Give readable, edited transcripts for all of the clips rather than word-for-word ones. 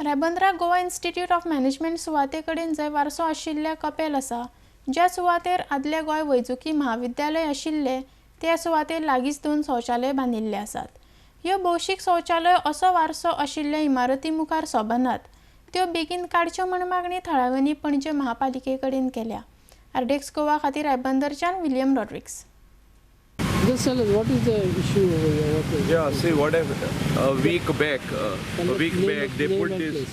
रेबंद्रा Goa institute of management सुवाते कडेन जंय वारसो आशिल्ल्या कपेल आसा, ज्या सुवातेर आदले गोंय वैजकी महाविद्यालय आशिल्ले त्या सुवातेर लागींच 2 शौचालय बांदिल्ले आसात. ह्यो भौशीक शौचालय असो वारसो आशिल्ल्या इमारती मुखार सोबनात, त्यो बेगीन काडच्यो म्हण मागणी थळाव्यांनी पणजे महापालिके कडेन केल्या. आरडेक्स गोवा खातीर रेबंदरच्यान William Rodrigues. Just tell us what is the issue over here? Yeah, see what a week back, they put this.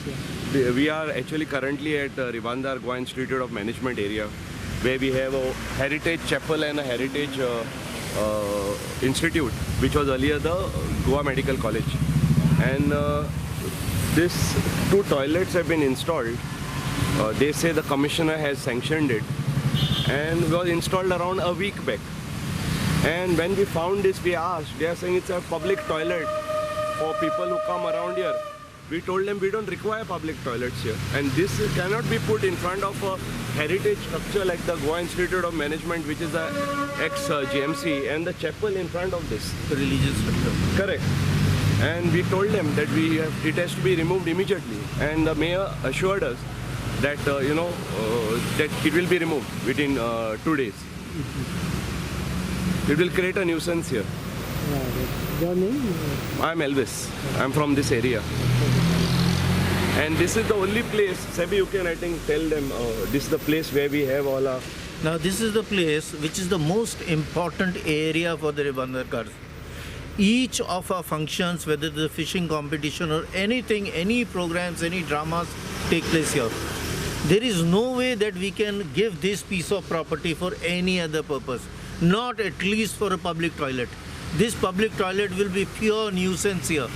We are actually currently at Rivandar Goa Institute of Management area, where we have a heritage chapel and a heritage institute, which was earlier the Goa Medical College. And this 2 toilets have been installed. They say the commissioner has sanctioned it, and was installed around a week back. And when we found this, we asked, they are saying it's a public toilet for people who come around here. We told them we don't require public toilets here. And this cannot be put in front of a heritage structure like the Goa Institute of Management, which is the ex-GMC, and the chapel in front of this. The religious structure. Correct. And we told them that it has to be removed immediately. And the mayor assured us that, that it will be removed within 2 days. It will create a nuisance here. Your name? I'm Elvis. I'm from this area. And this is the only place, Sebi, you can I think tell them, this is the place where we have all our... Now this is the place which is the most important area for the Ribandakars. Each of our functions, whether the fishing competition or anything, any programs, any dramas take place here. There is no way that we can give this piece of property for any other purpose. Not at least for a public toilet. This public toilet will be pure nuisance here.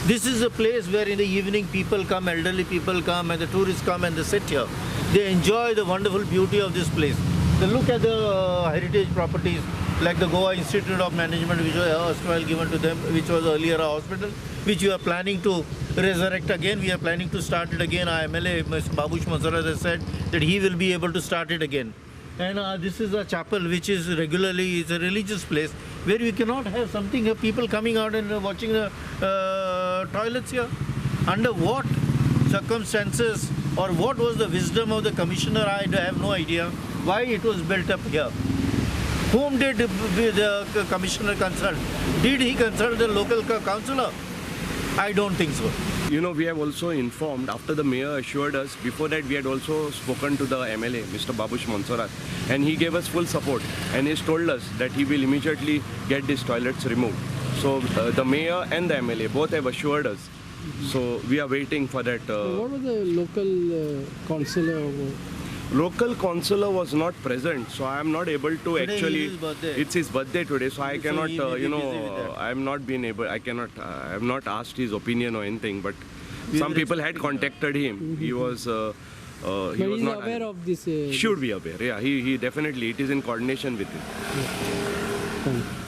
This is a place where in the evening people come, elderly people come and the tourists come and they sit here. They enjoy the wonderful beauty of this place. They look at the heritage properties like the Goa Institute of Management, which was erstwhile given to them, which was earlier a hospital, which we are planning to resurrect again. We are planning to start it again. Our MLA, Mr. Babush Mansarat, has said that he will be able to start it again. And this is a chapel which is regularly, it's a religious place where we cannot have something, people coming out and watching the toilets here. Under what circumstances or what was the wisdom of the commissioner, I have no idea why it was built up here. Whom did the commissioner consult? Did he consult the local councillor? I don't think so. We have also informed, after the mayor assured us, before that we had also spoken to the MLA, Mr. Babush Mansarat, and he gave us full support and he's told us that he will immediately get these toilets removed. So the mayor and the MLA both have assured us. So we are waiting for that. What was the local councillor? Local councillor was not present, so I am not able to today actually. It's his birthday today, so I cannot. I I have not been able. I cannot. I have not asked his opinion or anything. But some people had contacted him. He was. He was not aware of this. Should be aware. Yeah, he definitely. It is in coordination with him. Yeah. Thank you.